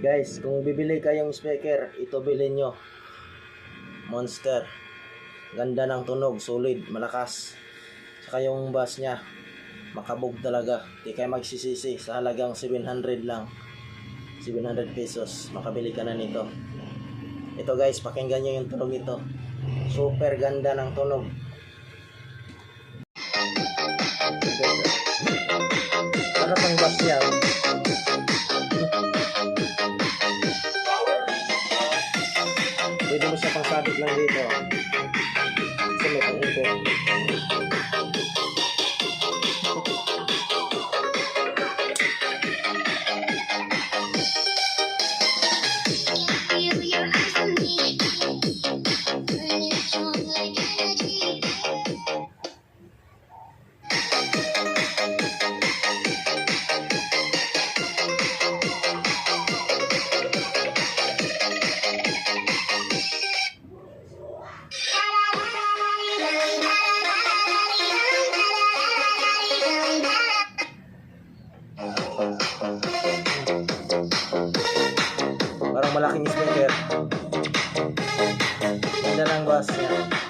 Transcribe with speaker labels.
Speaker 1: Guys, kung bibili kayong speaker, ito bilhin nyo. Monster. Ganda ng tunog, solid, malakas. Saka yung bass nya, makabog talaga. Di kayo magsisisi sa halagang 700 lang. 700 pesos, makabili ka na nito. Ito guys, pakinggan nyo yung tunog nito. Super ganda ng tunog. Lakas ang bass nya. Pwede mo siya pang sabit lang dito. Kasi may pang-ikot. Parang malaking speaker. Ganda ng bass niya.